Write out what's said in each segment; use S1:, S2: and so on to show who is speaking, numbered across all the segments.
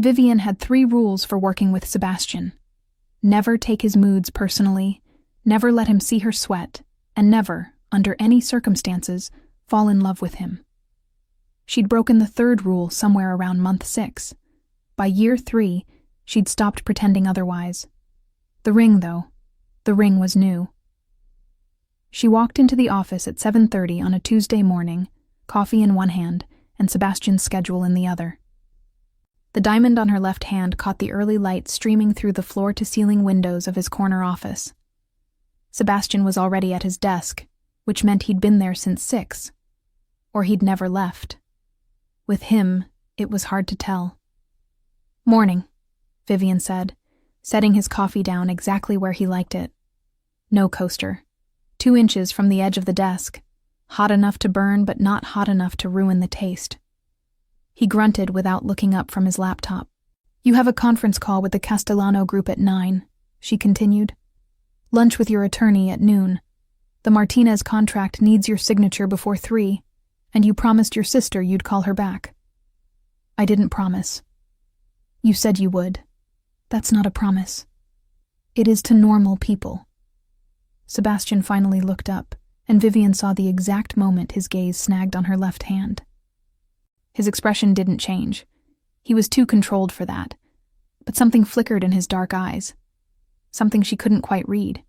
S1: Vivian had 3 rules for working with Sebastian. Never take his moods personally, never let him see her sweat, and never, under any circumstances, fall in love with him. She'd broken the 3rd rule somewhere around month 6. By year 3, she'd stopped pretending otherwise. The ring, though, the ring was new. She walked into the office at 7:30 on a Tuesday morning, coffee in one hand and Sebastian's schedule in the other. The diamond on her left hand caught the early light streaming through the floor-to-ceiling windows of his corner office. Sebastian was already at his desk, which meant he'd been there since 6. Or he'd never left. With him, it was hard to tell. "Morning," Vivian said, setting his coffee down exactly where he liked it. No coaster. 2 inches from the edge of the desk, hot enough to burn but not hot enough to ruin the taste. He grunted without looking up from his laptop. "You have a conference call with the Castellano group at 9, she continued. "Lunch with your attorney at noon. The Martinez contract needs your signature before 3, and you promised your sister you'd call her back." "I didn't promise." "You said you would. That's not a promise. It is to normal people." Sebastian finally looked up, and Vivian saw the exact moment his gaze snagged on her left hand. His expression didn't change. He was too controlled for that. But something flickered in his dark eyes. Something she couldn't quite read.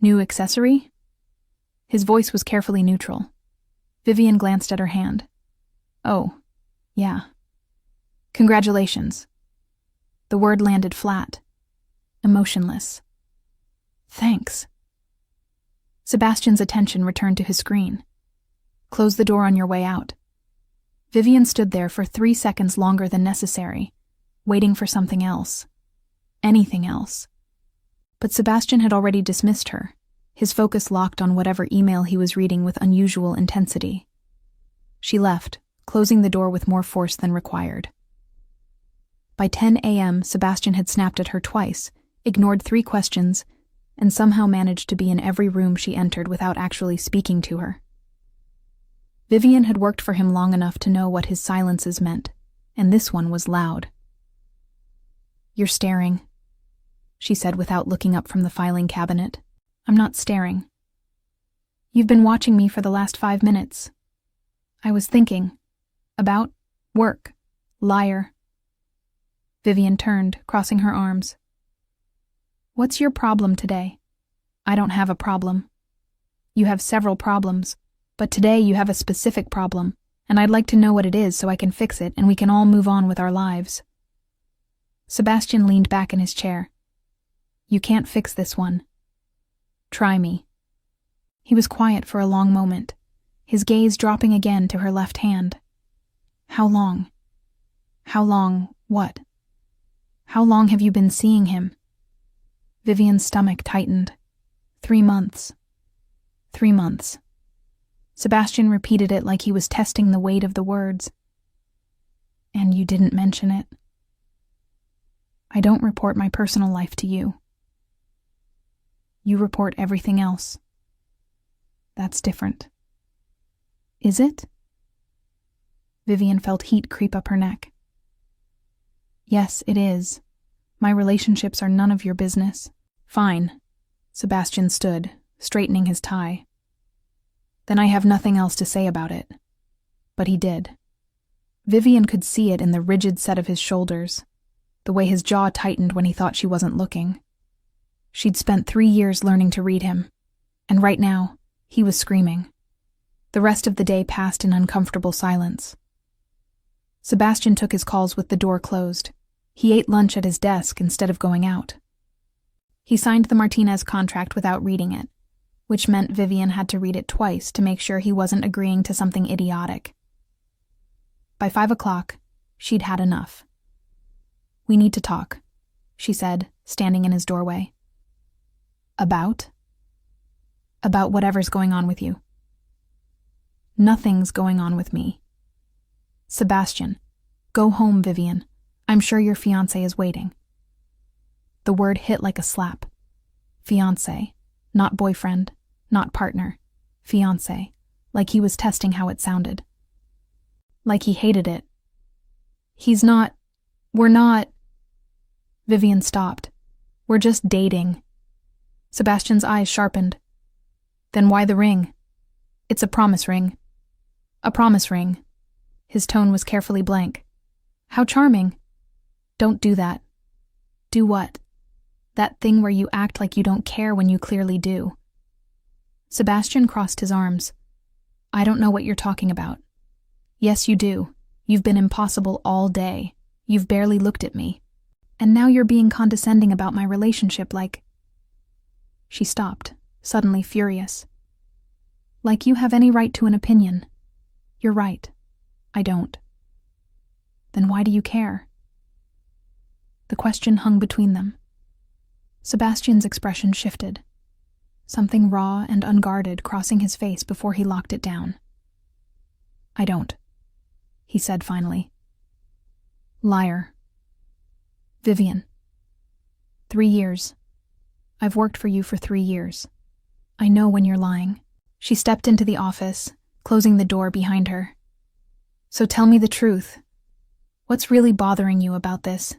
S1: "New accessory?" His voice was carefully neutral. Vivian glanced at her hand. "Oh, yeah. Congratulations." The word landed flat, emotionless. "Thanks." Sebastian's attention returned to his screen. "Close the door on your way out." Vivian stood there for 3 seconds longer than necessary, waiting for something else. Anything else. But Sebastian had already dismissed her, his focus locked on whatever email he was reading with unusual intensity. She left, closing the door with more force than required. By 10 a.m., Sebastian had snapped at her twice, ignored 3 questions, and somehow managed to be in every room she entered without actually speaking to her. Vivian had worked for him long enough to know what his silences meant, and this one was loud. "You're staring," she said without looking up from the filing cabinet. "I'm not staring. You've been watching me for the last 5 minutes. I was thinking. About work. Liar." Vivian turned, crossing her arms. "What's your problem today?" "I don't have a problem." "You have several problems, but today you have a specific problem, and I'd like to know what it is so I can fix it and we can all move on with our lives." Sebastian leaned back in his chair. "You can't fix this one. Try me." He was quiet for a long moment, his gaze dropping again to her left hand. "How long? How long, what? How long have you been seeing him?" Vivian's stomach tightened. 3 months. 3 months. Sebastian repeated it like he was testing the weight of the words. "And you didn't mention it?" "I don't report my personal life to you. You report everything else. That's different." "Is it?" Vivian felt heat creep up her neck. "Yes, it is. My relationships are none of your business." "Fine." Sebastian stood, straightening his tie. "Then I have nothing else to say about it." But he did. Vivian could see it in the rigid set of his shoulders, the way his jaw tightened when he thought she wasn't looking. She'd spent 3 years learning to read him, and right now, he was screaming. The rest of the day passed in uncomfortable silence. Sebastian took his calls with the door closed. He ate lunch at his desk instead of going out. He signed the Martinez contract without reading it, which meant Vivian had to read it twice to make sure he wasn't agreeing to something idiotic. By 5 o'clock, she'd had enough. "We need to talk," she said, standing in his doorway. "About?" "About whatever's going on with you." "Nothing's going on with me." "Sebastian, go home, Vivian. I'm sure your fiancé is waiting." The word hit like a slap. Fiancé, not boyfriend, not partner. Fiancé, like he was testing how it sounded. Like he hated it. "He's not," We're not. Vivian stopped. We're just dating. Sebastian's eyes sharpened. Then why the ring? It's a promise ring. A promise ring. His tone was carefully blank. How charming. Don't do that. Do what? That thing where you act like you don't care when you clearly do. Sebastian crossed his arms. I don't know what you're talking about. Yes, you do. You've been impossible all day. You've barely looked at me. And now you're being condescending about my relationship like... She stopped, suddenly furious. Like you have any right to an opinion. You're right. I don't. Then why do you care? The question hung between them. Sebastian's expression shifted, something raw and unguarded crossing his face before he locked it down. I don't, he said finally. Liar. Vivian. 3 years. I've worked for you for 3 years. I know when you're lying. She stepped into the office, closing the door behind her. So tell me the truth. What's really bothering you about this?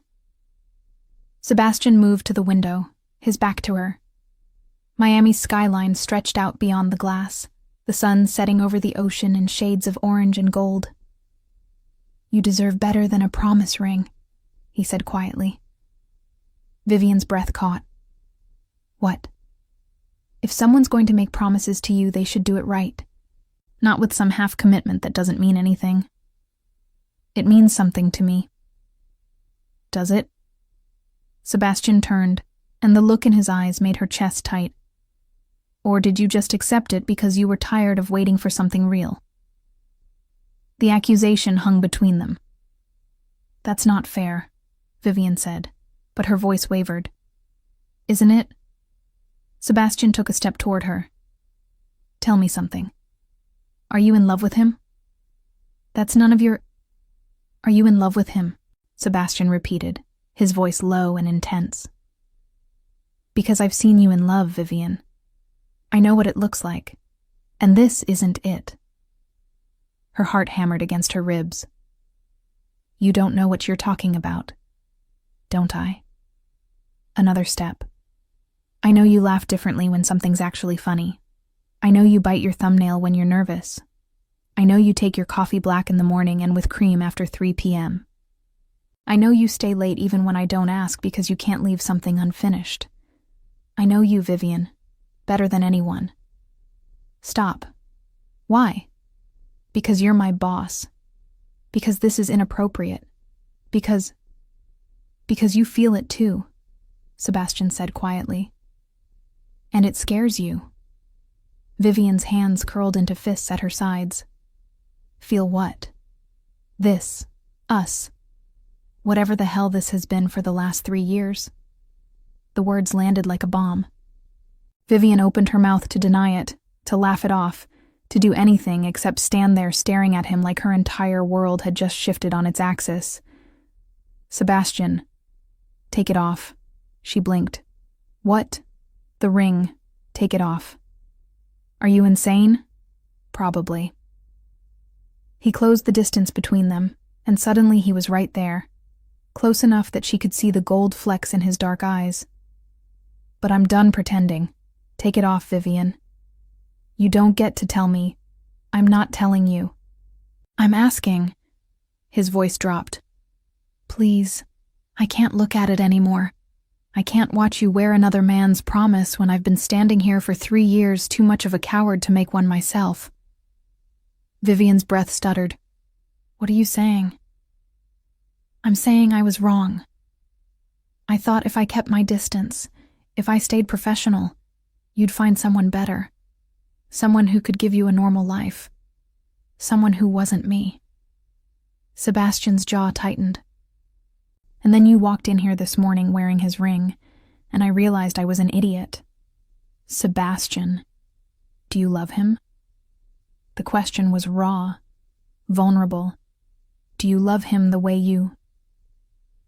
S1: Sebastian moved to the window, his back to her. Miami's skyline stretched out beyond the glass, the sun setting over the ocean in shades of orange and gold. You deserve better than a promise ring, he said quietly. Vivian's breath caught. What? If someone's going to make promises to you, they should do it right, not with some half-commitment that doesn't mean anything. It means something to me. Does it? Sebastian turned, and the look in his eyes made her chest tight. Or did you just accept it because you were tired of waiting for something real? The accusation hung between them. That's not fair, Vivian said, but her voice wavered. Isn't it? Sebastian took a step toward her. Tell me something. Are you in love with him? That's none of your... Are you in love with him? Sebastian repeated, his voice low and intense. Because I've seen you in love, Vivian. I know what it looks like, and this isn't it. Her heart hammered against her ribs. You don't know what you're talking about, don't I? Another step. I know you laugh differently when something's actually funny. I know you bite your thumbnail when you're nervous. I know you take your coffee black in the morning and with cream after 3 p.m. I know you stay late even when I don't ask because you can't leave something unfinished. I know you, Vivian, better than anyone. Stop. Why? Because you're my boss. Because this is inappropriate. Because you feel it too, Sebastian said quietly. And it scares you. Vivian's hands curled into fists at her sides. Feel what? This. Us. Whatever the hell this has been for the last 3 years. The words landed like a bomb. Vivian opened her mouth to deny it, to laugh it off, to do anything except stand there staring at him like her entire world had just shifted on its axis. Sebastian. Take it off. She blinked. What? The ring. Take it off. Are you insane? Probably. He closed the distance between them, and suddenly he was right there, close enough that she could see the gold flecks in his dark eyes. But I'm done pretending. Take it off, Vivian. You don't get to tell me. I'm not telling you. I'm asking. His voice dropped. Please, I can't look at it anymore. I can't watch you wear another man's promise when I've been standing here for 3 years too much of a coward to make one myself. Vivian's breath stuttered. What are you saying? I'm saying I was wrong. I thought if I kept my distance, if I stayed professional, you'd find someone better. Someone who could give you a normal life. Someone who wasn't me. Sebastian's jaw tightened. And then you walked in here this morning wearing his ring, and I realized I was an idiot. Sebastian. Do you love him? The question was raw, vulnerable. Do you love him the way you...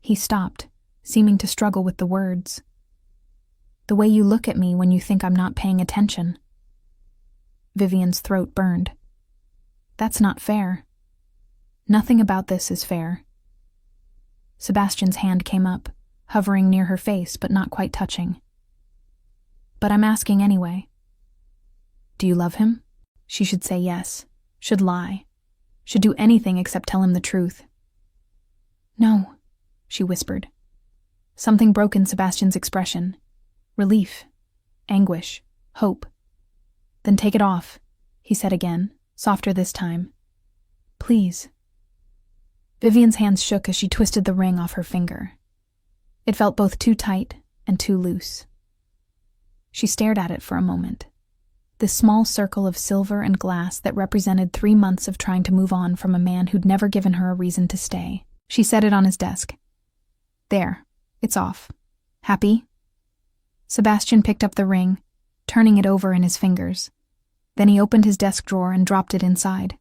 S1: He stopped, seeming to struggle with the words. The way you look at me when you think I'm not paying attention. Vivian's throat burned. That's not fair. Nothing about this is fair. Sebastian's hand came up, hovering near her face but not quite touching. But I'm asking anyway. Do you love him? She should say yes, should lie, should do anything except tell him the truth. No, she whispered. Something broke in Sebastian's expression. Relief, anguish, hope. Then take it off, he said again, softer this time. Please. Vivian's hands shook as she twisted the ring off her finger. It felt both too tight and too loose. She stared at it for a moment. This small circle of silver and glass that represented 3 months of trying to move on from a man who'd never given her a reason to stay. She set it on his desk. There, it's off. Happy? Sebastian picked up the ring, turning it over in his fingers. Then he opened his desk drawer and dropped it inside.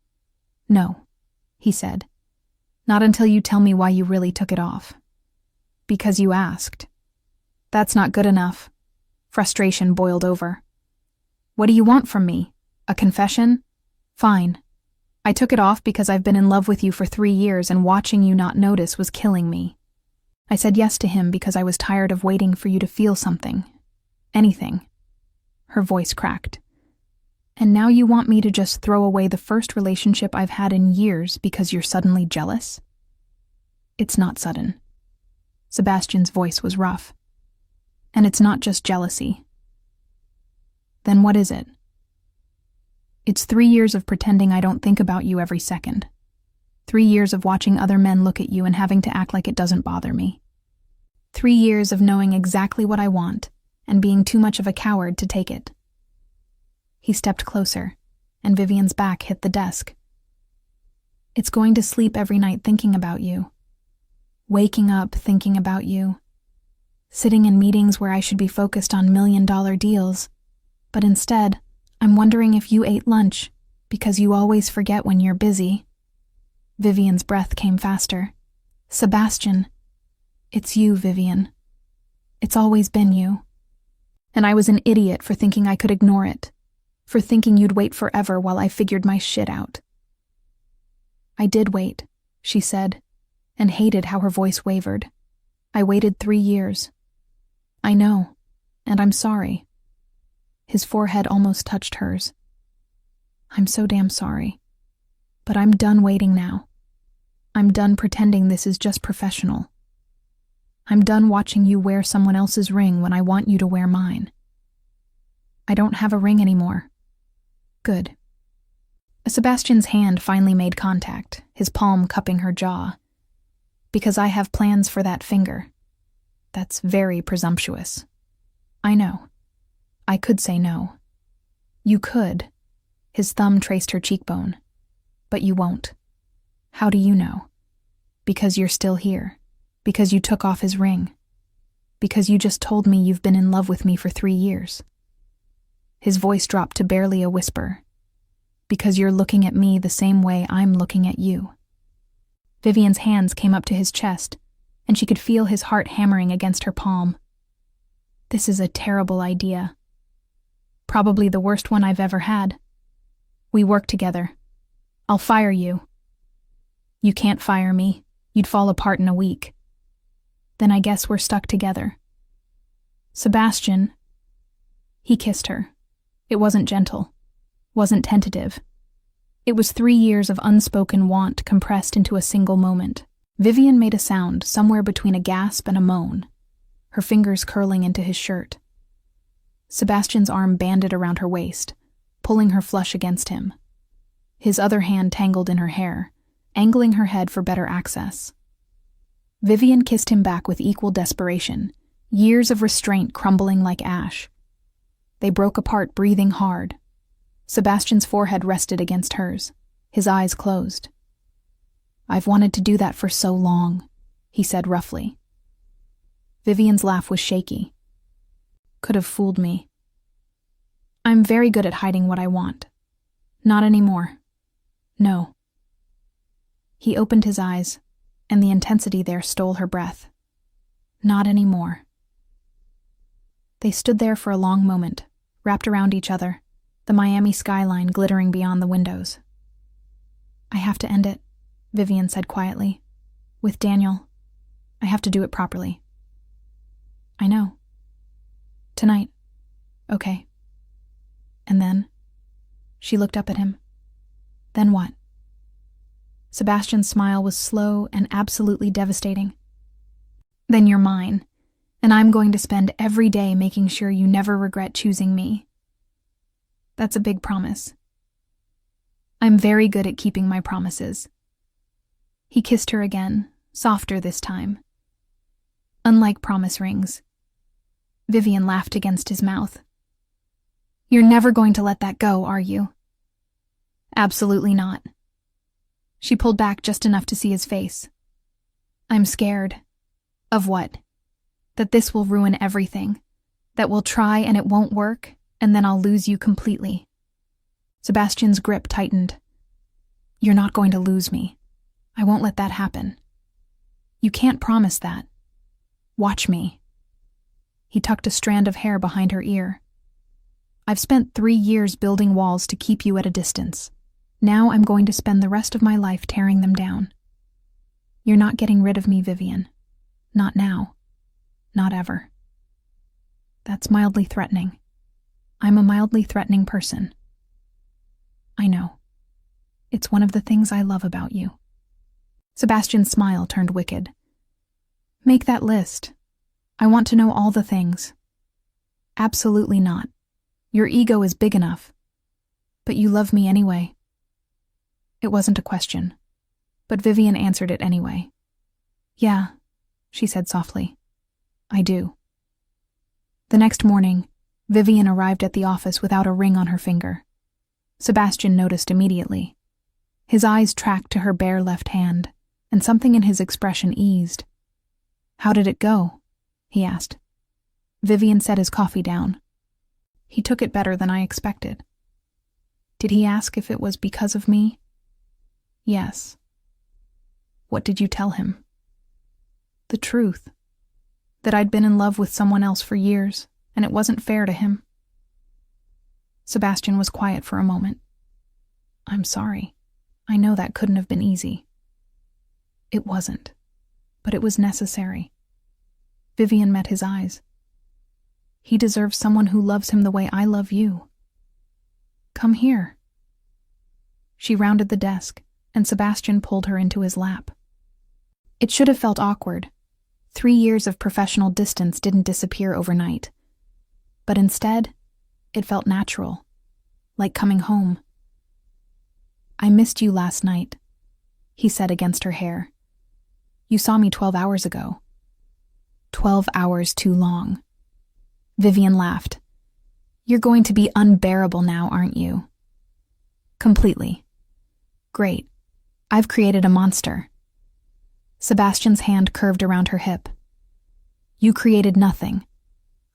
S1: No, he said. Not until you tell me why you really took it off. Because you asked. That's not good enough. Frustration boiled over. What do you want from me? A confession? Fine. I took it off because I've been in love with you for 3 years and watching you not notice was killing me. I said yes to him because I was tired of waiting for you to feel something. Anything. Her voice cracked. And now you want me to just throw away the first relationship I've had in years because you're suddenly jealous? It's not sudden. Sebastian's voice was rough. And it's not just jealousy. Then what is it? It's 3 years of pretending I don't think about you every second. 3 years of watching other men look at you and having to act like it doesn't bother me. 3 years of knowing exactly what I want and being too much of a coward to take it. He stepped closer, and Vivian's back hit the desk. It's going to sleep every night thinking about you. Waking up thinking about you. Sitting in meetings where I should be focused on $1,000,000 deals. But instead, I'm wondering if you ate lunch, because you always forget when you're busy. Vivian's breath came faster. Sebastian. It's you, Vivian. It's always been you. And I was an idiot for thinking I could ignore it, for thinking you'd wait forever while I figured my shit out. I did wait, she said, and hated how her voice wavered. I waited 3 years. I know, and I'm sorry. His forehead almost touched hers. I'm so damn sorry. But I'm done waiting now. I'm done pretending this is just professional. I'm done watching you wear someone else's ring when I want you to wear mine. I don't have a ring anymore. Good. Sebastian's hand finally made contact, his palm cupping her jaw. Because I have plans for that finger. That's very presumptuous. I know. I could say no. You could. His thumb traced her cheekbone. But you won't. How do you know? Because you're still here. Because you took off his ring. Because you just told me you've been in love with me for 3 years. His voice dropped to barely a whisper. Because you're looking at me the same way I'm looking at you. Vivian's hands came up to his chest, and she could feel his heart hammering against her palm. This is a terrible idea. Probably the worst one I've ever had. We work together. I'll fire you. You can't fire me. You'd fall apart in a week. Then I guess we're stuck together. Sebastian. He kissed her. It wasn't gentle. Wasn't tentative. It was 3 years of unspoken want compressed into a single moment. Vivian made a sound somewhere between a gasp and a moan, her fingers curling into his shirt. Sebastian's arm banded around her waist, pulling her flush against him. His other hand tangled in her hair, angling her head for better access. Vivian kissed him back with equal desperation, years of restraint crumbling like ash. They broke apart, breathing hard. Sebastian's forehead rested against hers, his eyes closed. I've wanted to do that for so long, he said roughly. Vivian's laugh was shaky. Could have fooled me. I'm very good at hiding what I want. Not anymore. No. He opened his eyes, and the intensity there stole her breath. Not anymore. They stood there for a long moment, wrapped around each other, the Miami skyline glittering beyond the windows. I have to end it, Vivian said quietly. With Daniel. I have to do it properly. I know. Tonight. Okay. And then? She looked up at him. Then what? Sebastian's smile was slow and absolutely devastating. Then you're mine, and I'm going to spend every day making sure you never regret choosing me. That's a big promise. I'm very good at keeping my promises. He kissed her again, softer this time. Unlike promise rings. Vivian laughed against his mouth. You're never going to let that go, are you? Absolutely not. She pulled back just enough to see his face. I'm scared. Of what? That this will ruin everything. That we'll try and it won't work, and then I'll lose you completely. Sebastian's grip tightened. You're not going to lose me. I won't let that happen. You can't promise that. Watch me. He tucked a strand of hair behind her ear. I've spent 3 years building walls to keep you at a distance. Now I'm going to spend the rest of my life tearing them down. You're not getting rid of me, Vivian. Not now. Not ever. That's mildly threatening. I'm a mildly threatening person. I know. It's one of the things I love about you. Sebastian's smile turned wicked. Make that list. I want to know all the things. Absolutely not. Your ego is big enough. But you love me anyway. It wasn't a question, but Vivian answered it anyway. Yeah, she said softly. I do. The next morning, Vivian arrived at the office without a ring on her finger. Sebastian noticed immediately. His eyes tracked to her bare left hand, and something in his expression eased. How did it go? He asked. Vivian set his coffee down. He took it better than I expected. Did he ask if it was because of me? Yes. What did you tell him? The truth. That I'd been in love with someone else for years, and it wasn't fair to him. Sebastian was quiet for a moment. I'm sorry. I know that couldn't have been easy. It wasn't, but it was necessary. Vivian met his eyes. He deserves someone who loves him the way I love you. Come here. She rounded the desk, and Sebastian pulled her into his lap. It should have felt awkward. 3 years of professional distance didn't disappear overnight. But instead, it felt natural, like coming home. I missed you last night, he said against her hair. You saw me 12 hours ago. 12 hours too long. Vivian laughed. You're going to be unbearable now, aren't you? Completely. Great. I've created a monster. Sebastian's hand curved around her hip. You created nothing.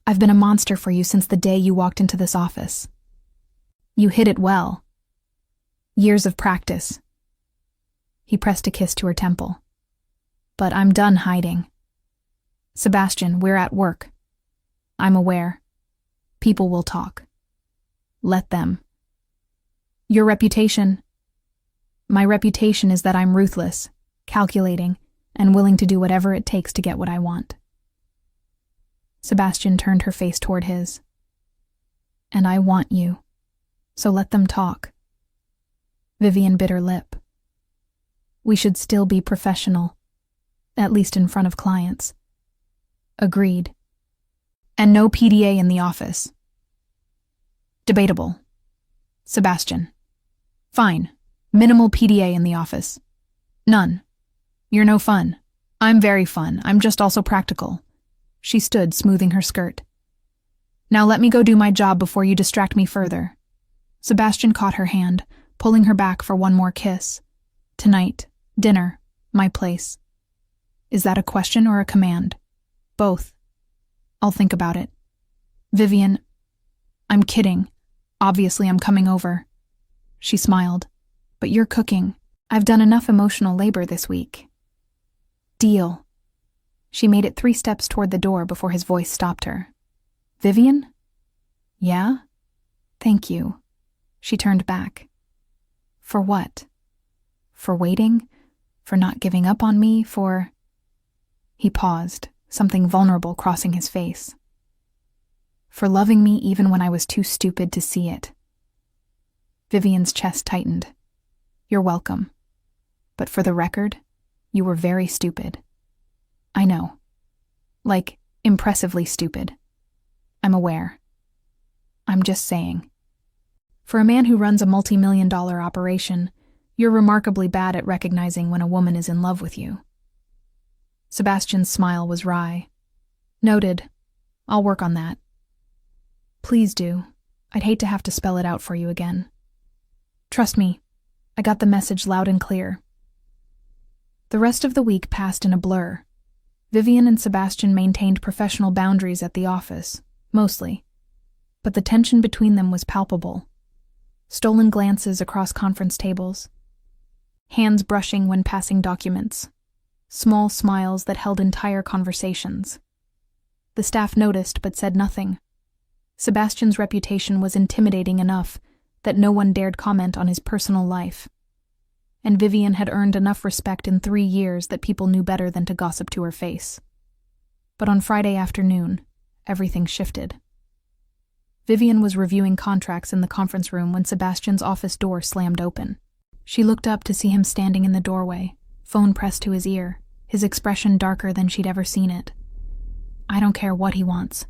S1: I've been a monster for you since the day you walked into this office. You hid it well. Years of practice. He pressed a kiss to her temple. But I'm done hiding. Sebastian, we're at work. I'm aware. People will talk. Let them. Your reputation. My reputation is that I'm ruthless, calculating, and willing to do whatever it takes to get what I want. Sebastian turned her face toward his. And I want you. So let them talk. Vivian bit her lip. We should still be professional, at least in front of clients. Agreed. And no PDA in the office. Debatable. Sebastian. Fine. Minimal PDA in the office. None. You're no fun. I'm very fun. I'm just also practical. She stood, smoothing her skirt. Now let me go do my job before you distract me further. Sebastian caught her hand, pulling her back for one more kiss. Tonight, dinner, my place. Is that a question or a command? Both. I'll think about it. Vivian, I'm kidding. Obviously, I'm coming over. She smiled. But you're cooking. I've done enough emotional labor this week. Deal. She made it 3 steps toward the door before his voice stopped her. Vivian? Yeah? Thank you. She turned back. For what? For waiting? For not giving up on me? For... He paused, something vulnerable crossing his face. For loving me even when I was too stupid to see it. Vivian's chest tightened. You're welcome. But for the record, you were very stupid. I know. Like, impressively stupid. I'm aware. I'm just saying. For a man who runs a multi-million-dollar operation, you're remarkably bad at recognizing when a woman is in love with you. Sebastian's smile was wry. Noted. I'll work on that. Please do. I'd hate to have to spell it out for you again. Trust me, I got the message loud and clear. The rest of the week passed in a blur. Vivian and Sebastian maintained professional boundaries at the office, mostly. But the tension between them was palpable. Stolen glances across conference tables. Hands brushing when passing documents. Small smiles that held entire conversations. The staff noticed but said nothing. Sebastian's reputation was intimidating enough that no one dared comment on his personal life. And Vivian had earned enough respect in 3 years that people knew better than to gossip to her face. But on Friday afternoon, everything shifted. Vivian was reviewing contracts in the conference room when Sebastian's office door slammed open. She looked up to see him standing in the doorway, phone pressed to his ear, his expression darker than she'd ever seen it. I don't care what he wants.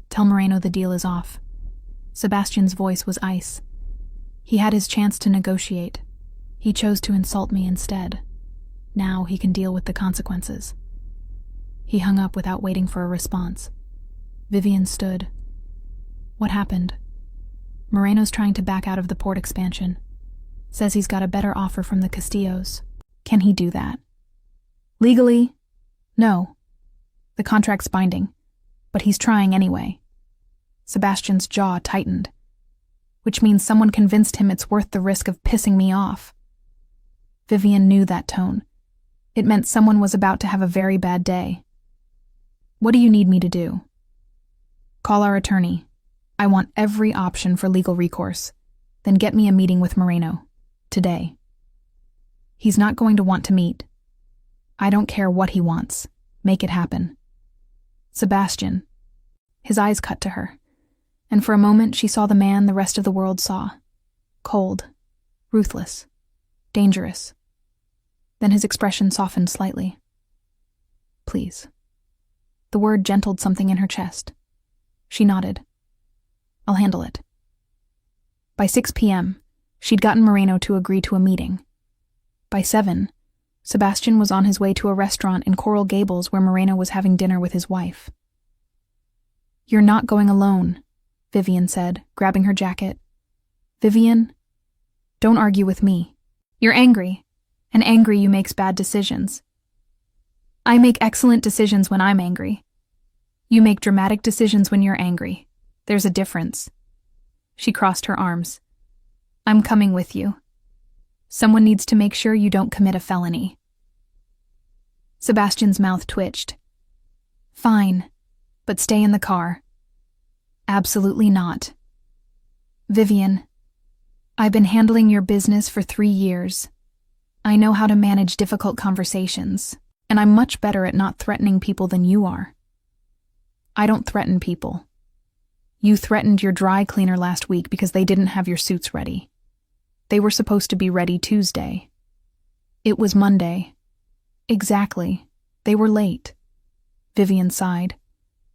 S1: Tell Moreno the deal is off. Sebastian's voice was ice. He had his chance to negotiate. He chose to insult me instead. Now he can deal with the consequences. He hung up without waiting for a response. Vivian stood. What happened? Moreno's trying to back out of the port expansion. Says he's got a better offer from the Castillos. Can he do that? Legally? No. The contract's binding. But he's trying anyway. Sebastian's jaw tightened. Which means someone convinced him it's worth the risk of pissing me off. Vivian knew that tone. It meant someone was about to have a very bad day. What do you need me to do? Call our attorney. I want every option for legal recourse. Then get me a meeting with Moreno. Today. He's not going to want to meet. I don't care what he wants. Make it happen. Sebastian. His eyes cut to her, and for a moment she saw the man the rest of the world saw. Cold, ruthless, dangerous. Then his expression softened slightly. Please. The word gentled something in her chest. She nodded. I'll handle it. By 6 p.m., she'd gotten Moreno to agree to a meeting. By 7, Sebastian was on his way to a restaurant in Coral Gables where Moreno was having dinner with his wife. You're not going alone, Vivian said, grabbing her jacket. Vivian, don't argue with me. You're angry, and angry you makes bad decisions. I make excellent decisions when I'm angry. You make dramatic decisions when you're angry. There's a difference. She crossed her arms. I'm coming with you. Someone needs to make sure you don't commit a felony. Sebastian's mouth twitched. Fine, but stay in the car. Absolutely not. Vivian, I've been handling your business for 3 years. I know how to manage difficult conversations, and I'm much better at not threatening people than you are. I don't threaten people. You threatened your dry cleaner last week because they didn't have your suits ready. They were supposed to be ready Tuesday. It was Monday. Exactly. They were late. Vivian sighed.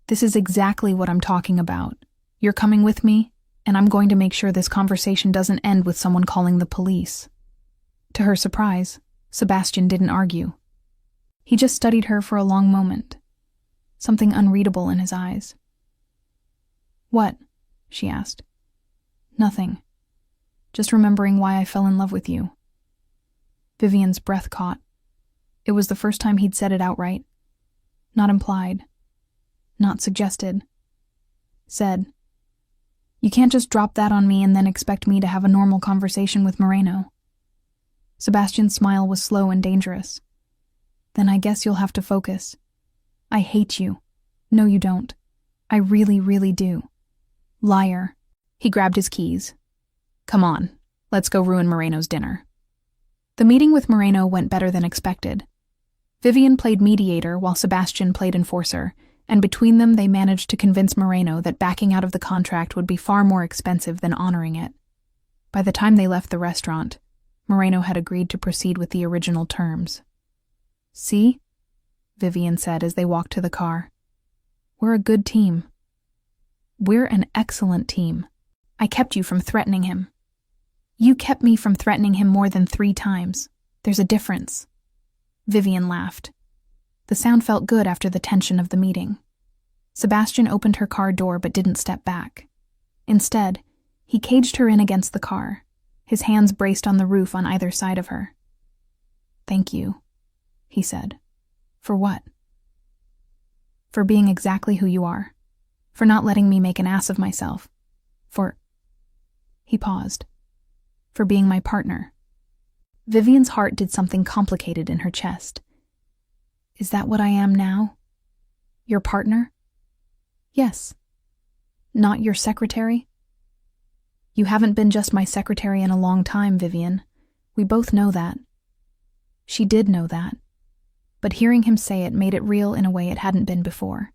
S1: This is exactly what I'm talking about. You're coming with me, and I'm going to make sure this conversation doesn't end with someone calling the police. To her surprise, Sebastian didn't argue. He just studied her for a long moment, something unreadable in his eyes. What? She asked. Nothing. Just remembering why I fell in love with you. Vivian's breath caught. It was the first time he'd said it outright. Not implied. Not suggested. Said. You can't just drop that on me and then expect me to have a normal conversation with Moreno. Sebastian's smile was slow and dangerous. Then I guess you'll have to focus. I hate you. No, you don't. I really, really do. Liar. He grabbed his keys. Come on, let's go ruin Moreno's dinner. The meeting with Moreno went better than expected. Vivian played mediator while Sebastian played enforcer, and between them they managed to convince Moreno that backing out of the contract would be far more expensive than honoring it. By the time they left the restaurant, Moreno had agreed to proceed with the original terms. "See?" Vivian said as they walked to the car. "We're a good team. We're an excellent team. I kept you from threatening him. You kept me from threatening him more than 3 times. There's a difference." Vivian laughed. The sound felt good after the tension of the meeting. Sebastian opened her car door but didn't step back. Instead, he caged her in against the car, his hands braced on the roof on either side of her. "Thank you," he said. "For what?" "For being exactly who you are. For not letting me make an ass of myself. For—" He paused. "For being my partner." Vivian's heart did something complicated in her chest. "Is that what I am now? Your partner?" "Yes." "Not your secretary?" "You haven't been just my secretary in a long time, Vivian. We both know that." She did know that, but hearing him say it made it real in a way it hadn't been before.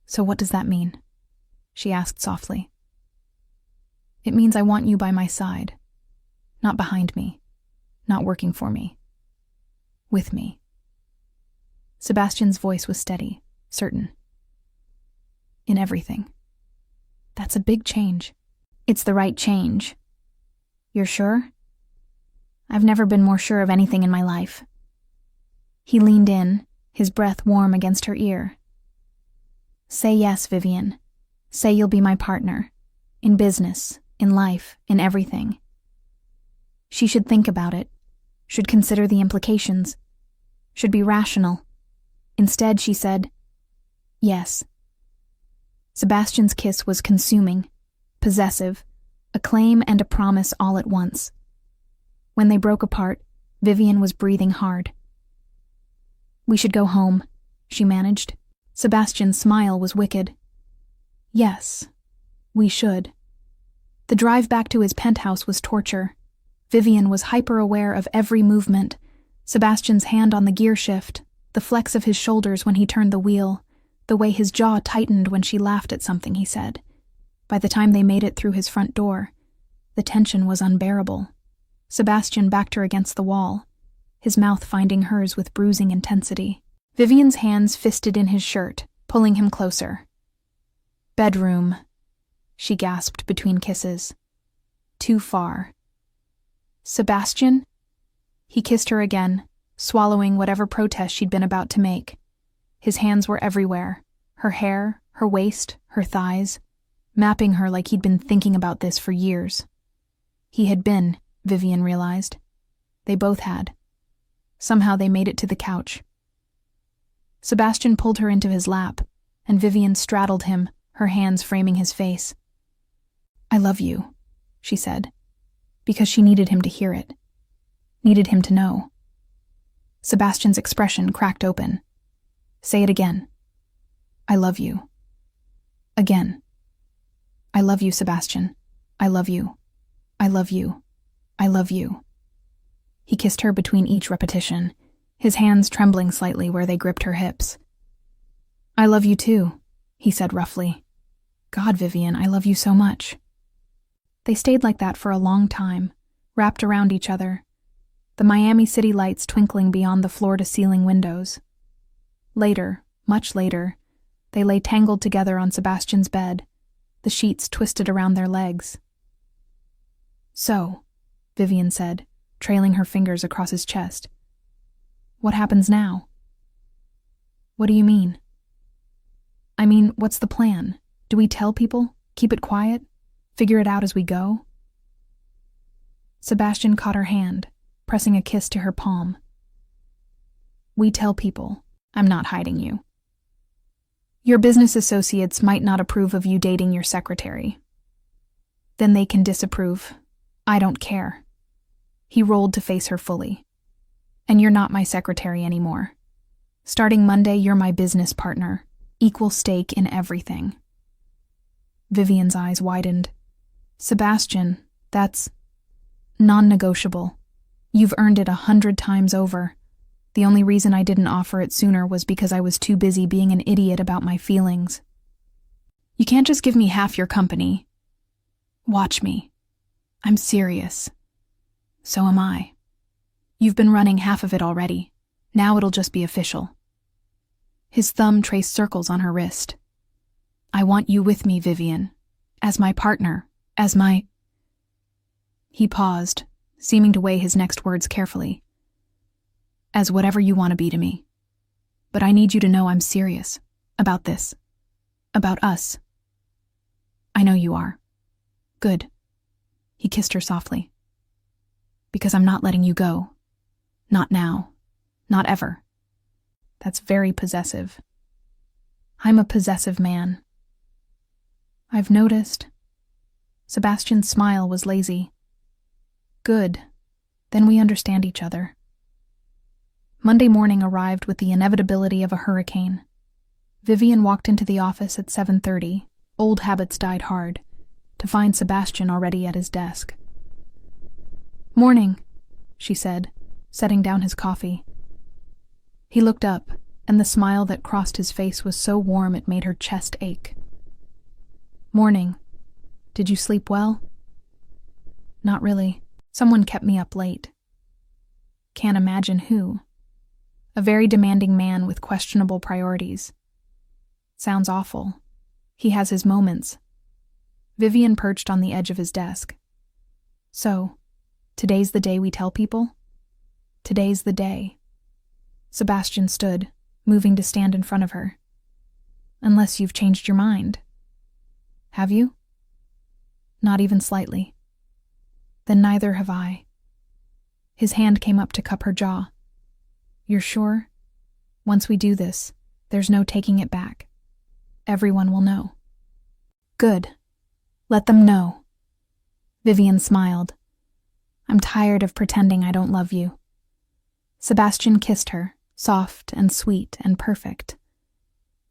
S1: "So what does that mean?" she asked softly. "It means I want you by my side. Not behind me. Not working for me. With me." Sebastian's voice was steady, certain. "In everything." "That's a big change." "It's the right change." "You're sure?" "I've never been more sure of anything in my life." He leaned in, his breath warm against her ear. "Say yes, Vivian. Say you'll be my partner. In business, in life, in everything." She should think about it, should consider the implications, should be rational. Instead, she said, "Yes." Sebastian's kiss was consuming, possessive, a claim and a promise all at once. When they broke apart, Vivian was breathing hard. "We should go home," she managed. Sebastian's smile was wicked. "Yes, we should." The drive back to his penthouse was torture. Vivian was hyper-aware of every movement, Sebastian's hand on the gear shift, the flex of his shoulders when he turned the wheel, the way his jaw tightened when she laughed at something he said. By the time they made it through his front door, the tension was unbearable. Sebastian backed her against the wall, his mouth finding hers with bruising intensity. Vivian's hands fisted in his shirt, pulling him closer. "Bedroom," she gasped between kisses. "Too far." "Sebastian?" He kissed her again, swallowing whatever protest she'd been about to make. His hands were everywhere, her hair, her waist, her thighs, mapping her like he'd been thinking about this for years. He had been, Vivian realized. They both had. Somehow they made it to the couch. Sebastian pulled her into his lap, and Vivian straddled him, her hands framing his face. "I love you," she said, because she needed him to hear it. Needed him to know. Sebastian's expression cracked open. "Say it again." "I love you." Again. "I love you, Sebastian. I love you. I love you. I love you." He kissed her between each repetition, his hands trembling slightly where they gripped her hips. "I love you too," he said roughly. "God, Vivian, I love you so much." They stayed like that for a long time, wrapped around each other, the Miami city lights twinkling beyond the floor-to-ceiling windows. Later, much later, they lay tangled together on Sebastian's bed, the sheets twisted around their legs. "So," Vivian said, trailing her fingers across his chest. "What happens now?" "What do you mean?" "I mean, what's the plan? Do we tell people? Keep it quiet? Figure it out as we go?" Sebastian caught her hand, pressing a kiss to her palm. "We tell people. I'm not hiding you. Your business associates might not approve of you dating your secretary. Then they can disapprove. I don't care." He rolled to face her fully. "And you're not my secretary anymore. Starting Monday, you're my business partner, equal stake in everything." Vivian's eyes widened. "Sebastian, that's non-negotiable. You've earned it 100 times over. The only reason I didn't offer it sooner was because I was too busy being an idiot about my feelings. You can't just give me half your company. Watch me. I'm serious. So am I. You've been running half of it already. Now it'll just be official. His thumb traced circles on her wrist. I want you with me, Vivian. As my partner. As my... He paused, seeming to weigh his next words carefully. As whatever you want to be to me. But I need you to know I'm serious. About this. About us. I know you are. Good. He kissed her softly. Because I'm not letting you go. Not now. Not ever. That's very possessive. I'm a possessive man. I've noticed. Sebastian's smile was lazy. Good. Then we understand each other. Monday morning arrived with the inevitability of a hurricane. Vivian walked into the office at 7:30, old habits died hard, to find Sebastian already at his desk. Morning, she said, setting down his coffee. He looked up, and the smile that crossed his face was so warm it made her chest ache. Morning. Did you sleep well? Not really. Someone kept me up late. Can't imagine who. A very demanding man with questionable priorities. Sounds awful. He has his moments. Vivian perched on the edge of his desk. So, today's the day we tell people? Today's the day. Sebastian stood, moving to stand in front of her. Unless you've changed your mind. Have you? Not even slightly. Then neither have I. His hand came up to cup her jaw. You're sure? Once we do this, there's no taking it back. Everyone will know. Good. Let them know. Vivian smiled. I'm tired of pretending I don't love you. Sebastian kissed her, soft and sweet and perfect.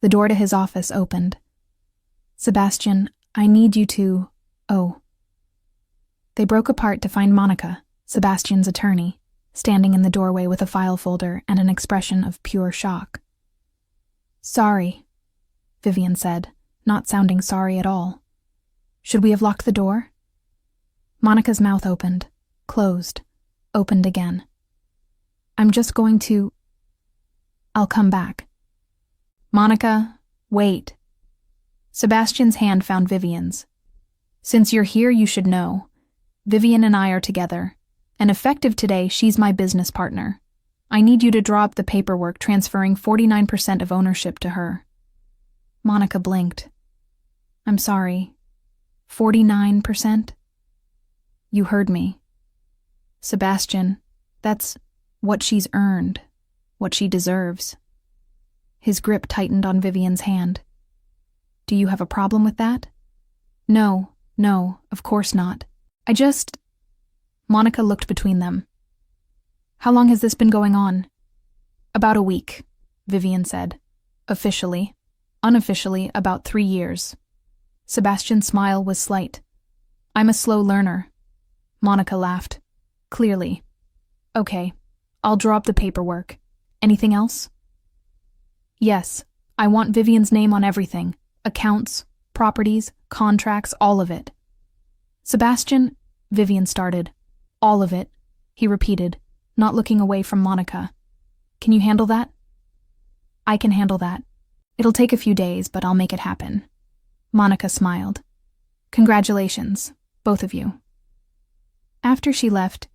S1: The door to his office opened. Sebastian, I need you to... Oh. They broke apart to find Monica, Sebastian's attorney, standing in the doorway with a file folder and an expression of pure shock. Sorry, Vivian said, not sounding sorry at all. Should we have locked the door? Monica's mouth opened, closed, opened again. I'm just going to... I'll come back. Monica, wait. Sebastian's hand found Vivian's. Since you're here, you should know. Vivian and I are together, and effective today, she's my business partner. I need you to draw up the paperwork transferring 49% of ownership to her. Monica blinked. I'm sorry. 49%? You heard me. Sebastian, that's what she's earned, what she deserves. His grip tightened on Vivian's hand. Do you have a problem with that? No, of course not. I just... Monica looked between them. How long has this been going on? About a week, Vivian said. Officially. Unofficially, about 3 years. Sebastian's smile was slight. I'm a slow learner. Monica laughed. Clearly. Okay, I'll draw up the paperwork. Anything else? Yes, I want Vivian's name on everything. Accounts, properties, contracts, all of it. Sebastian, Vivian started. All of it, he repeated, not looking away from Monica. Can you handle that? I can handle that. It'll take a few days, but I'll make it happen. Monica smiled. Congratulations, both of you. After she left,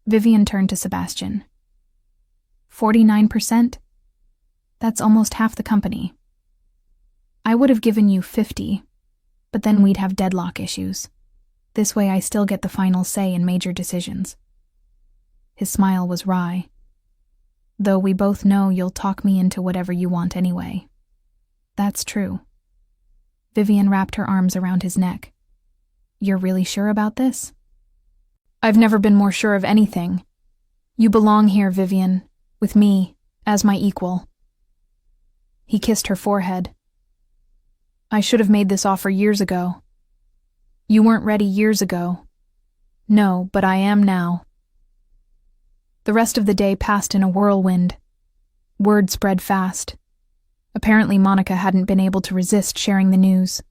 S1: Vivian turned to Sebastian. 49%? That's almost half the company. I would have given you 50, but then we'd have deadlock issues. This way I still get the final say in major decisions. His smile was wry. Though we both know you'll talk me into whatever you want anyway. That's true. Vivian wrapped her arms around his neck. You're really sure about this? I've never been more sure of anything. You belong here, Vivian, with me, as my equal. He kissed her forehead. I should have made this offer years ago. You weren't ready years ago. No, but I am now. The rest of the day passed in a whirlwind, Word spread fast. Apparently, Monica hadn't been able to resist sharing the news.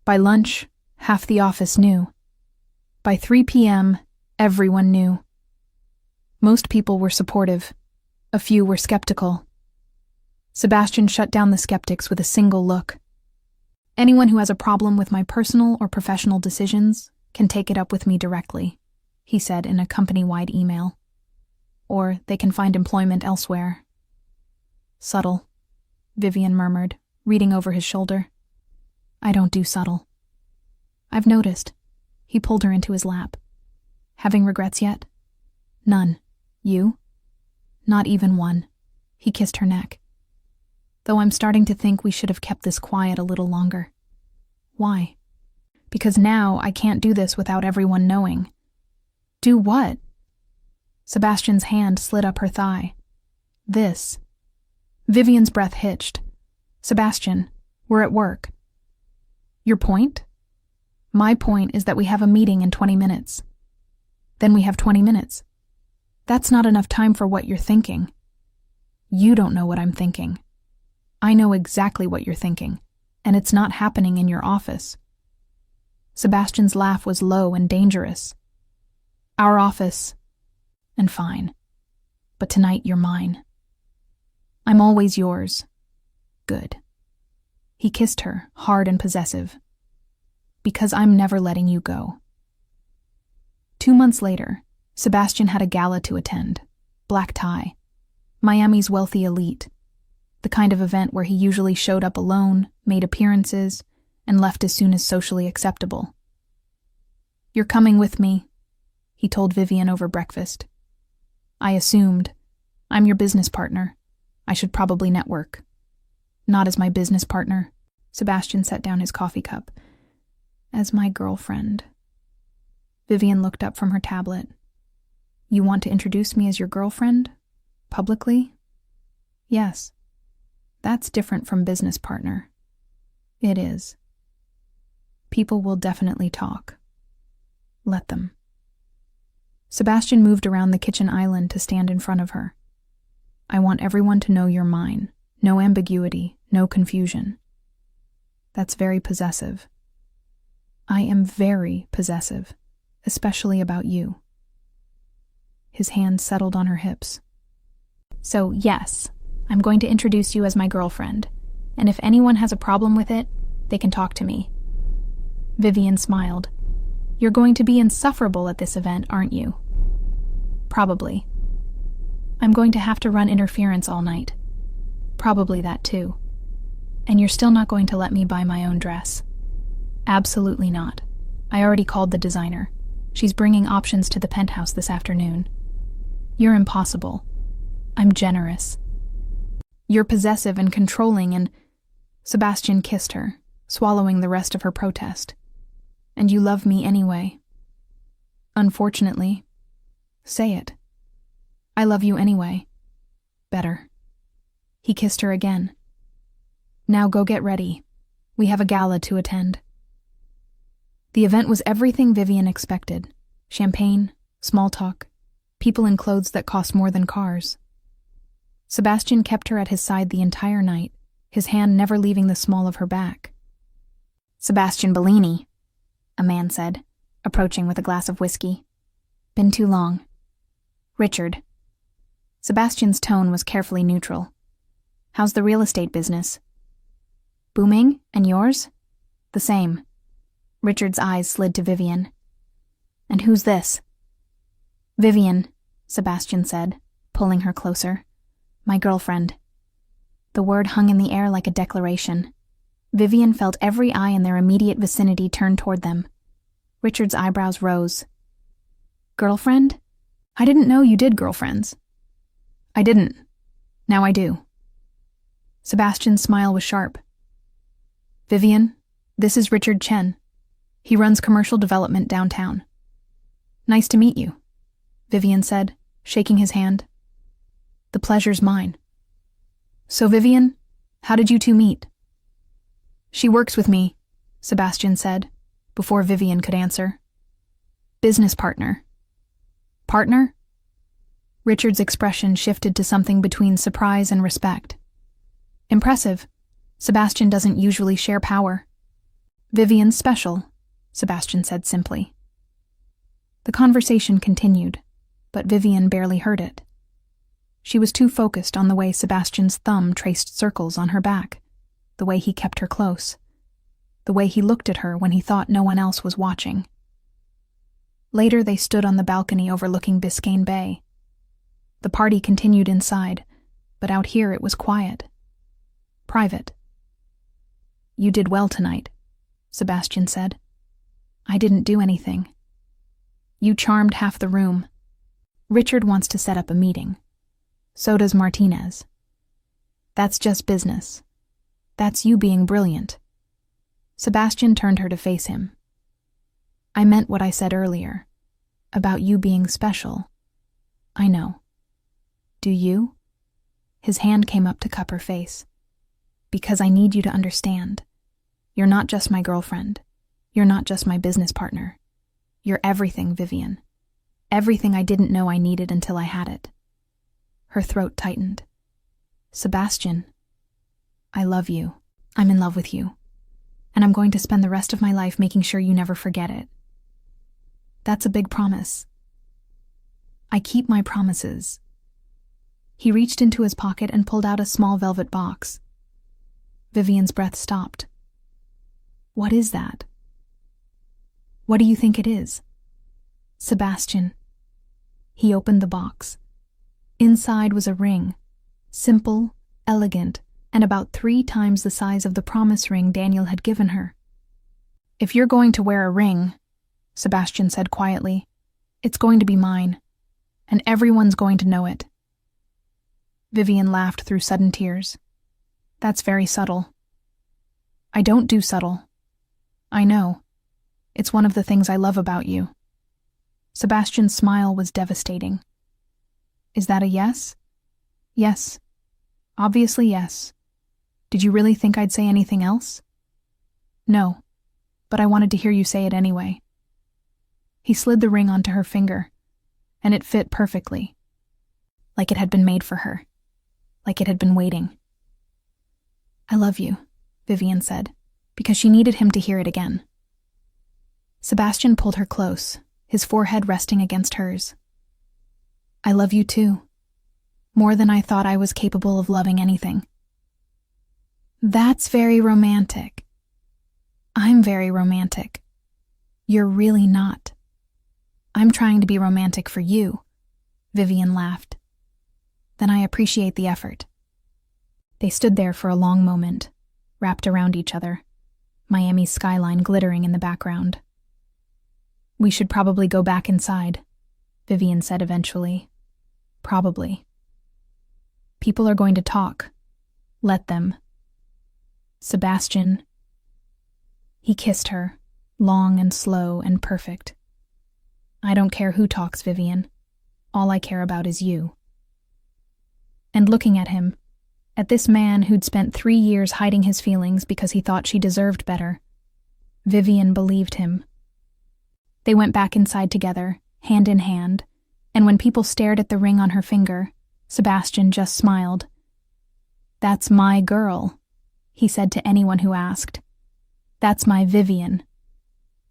S1: By lunch, half the office knew. By 3 p.m., everyone knew. Most people were supportive. A few were skeptical. Sebastian shut down the skeptics with a single look. Anyone who has a problem with my personal or professional decisions can take it up with me directly, he said in a company-wide email. Or they can find employment elsewhere. Subtle, Vivian murmured, reading over his shoulder. I don't do subtle. I've noticed. He pulled her into his lap. Having regrets yet? None. You? Not even one. He kissed her neck. Though I'm starting to think we should have kept this quiet a little longer. Why? Because now I can't do this without everyone knowing. Do what? Sebastian's hand slid up her thigh. This. Vivian's breath hitched. Sebastian, we're at work. Your point? My point is that we have a meeting in 20 minutes. Then we have 20 minutes. That's not enough time for what you're thinking. You don't know what I'm thinking. I know exactly what you're thinking, and it's not happening in your office. Sebastian's laugh was low and dangerous. Our office, and fine. But tonight you're mine. I'm always yours. Good. He kissed her, hard and possessive. Because I'm never letting you go. 2 months later, Sebastian had a gala to attend. Black tie. Miami's wealthy elite. The kind of event where he usually showed up alone, made appearances, and left as soon as socially acceptable. You're coming with me, he told Vivian over breakfast. I assumed. I'm your business partner. I should probably network. Not as my business partner. Sebastian set down his coffee cup. As my girlfriend. Vivian looked up from her tablet. You want to introduce me as your girlfriend? Publicly? Yes. That's different from business partner. It is. People will definitely talk. Let them. Sebastian moved around the kitchen island to stand in front of her. I want everyone to know you're mine. No ambiguity, no confusion. That's very possessive. I am very possessive, especially about you. His hand settled on her hips. So, yes, I'm going to introduce you as my girlfriend, and if anyone has a problem with it, they can talk to me. Vivian smiled. You're going to be insufferable at this event, aren't you? Probably. I'm going to have to run interference all night. Probably that too. And you're still not going to let me buy my own dress. Absolutely not. I already called the designer. She's bringing options to the penthouse this afternoon. You're impossible. I'm generous. You're possessive and controlling and... Sebastian kissed her, swallowing the rest of her protest. And you love me anyway. Unfortunately. Say it. I love you anyway. Better. He kissed her again. Now go get ready. We have a gala to attend. The event was everything Vivian expected. Champagne, small talk, people in clothes that cost more than cars. Sebastian kept her at his side the entire night, his hand never leaving the small of her back. Sebastian Bellini, a man said, approaching with a glass of whiskey. Been too long. Richard. Sebastian's tone was carefully neutral. How's the real estate business? Booming, and yours? The same. Richard's eyes slid to Vivian. And who's this? Vivian, Sebastian said, pulling her closer. My girlfriend. The word hung in the air like a declaration. Vivian felt every eye in their immediate vicinity turn toward them. Richard's eyebrows rose. Girlfriend? I didn't know you did girlfriends. I didn't. Now I do. Sebastian's smile was sharp. Vivian, this is Richard Chen. He runs commercial development downtown. Nice to meet you, Vivian said, shaking his hand. The pleasure's mine. So Vivian, how did you two meet? She works with me, Sebastian said, before Vivian could answer. Business partner. Partner? Richard's expression shifted to something between surprise and respect. Impressive. Sebastian doesn't usually share power. Vivian's special, Sebastian said simply. The conversation continued, but Vivian barely heard it. She was too focused on the way Sebastian's thumb traced circles on her back, the way he kept her close, the way he looked at her when he thought no one else was watching. Later they stood on the balcony overlooking Biscayne Bay. The party continued inside, but out here it was quiet. Private. "You did well tonight," Sebastian said. "I didn't do anything. You charmed half the room. Richard wants to set up a meeting. So does Martinez. That's just business. That's you being brilliant." Sebastian turned her to face him. "I meant what I said earlier, about you being special. I know. Do you?" His hand came up to cup her face. "Because I need you to understand. You're not just my girlfriend. You're not just my business partner. You're everything, Vivian. Everything I didn't know I needed until I had it." Her throat tightened. "Sebastian, I love you. I'm in love with you. And I'm going to spend the rest of my life making sure you never forget it. That's a big promise. I keep my promises." He reached into his pocket and pulled out a small velvet box. Vivian's breath stopped. "What is that?" "What do you think it is?" "Sebastian." He opened the box. Inside was a ring, simple, elegant, and about 3 times the size of the promise ring Daniel had given her. "If you're going to wear a ring," Sebastian said quietly, "it's going to be mine, and everyone's going to know it." Vivian laughed through sudden tears. "That's very subtle." "I don't do subtle. I know. It's one of the things I love about you." Sebastian's smile was devastating. "Is that a yes?" "Yes. Obviously yes. Did you really think I'd say anything else?" "No, but I wanted to hear you say it anyway." He slid the ring onto her finger, and it fit perfectly, like it had been made for her, like it had been waiting. "I love you," Vivian said, because she needed him to hear it again. Sebastian pulled her close, his forehead resting against hers. "I love you too. More than I thought I was capable of loving anything." "That's very romantic." "I'm very romantic. You're really not." "I'm trying to be romantic for you," Vivian laughed. "Then I appreciate the effort." They stood there for a long moment, wrapped around each other, Miami's skyline glittering in the background. "We should probably go back inside," Vivian said eventually. "Probably. People are going to talk. Let them." "Sebastian." He kissed her, long and slow and perfect. "I don't care who talks, Vivian. All I care about is you." And looking at him, at this man who'd spent 3 years hiding his feelings because he thought she deserved better, Vivian believed him. They went back inside together, hand in hand, and when people stared at the ring on her finger, Sebastian just smiled. "That's my girl," he said to anyone who asked. "That's my Vivian."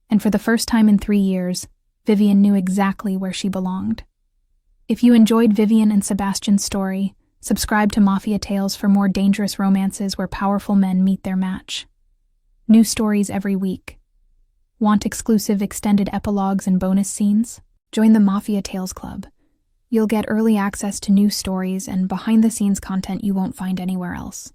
S1: And for the first time in 3 years, Vivian knew exactly where she belonged. If you enjoyed Vivian and Sebastian's story, subscribe to Mafia Tales for more dangerous romances where powerful men meet their match. New stories every week. Want exclusive extended epilogues and bonus scenes? Join the Mafia Tales Club. You'll get early access to new stories and behind-the-scenes content you won't find anywhere else.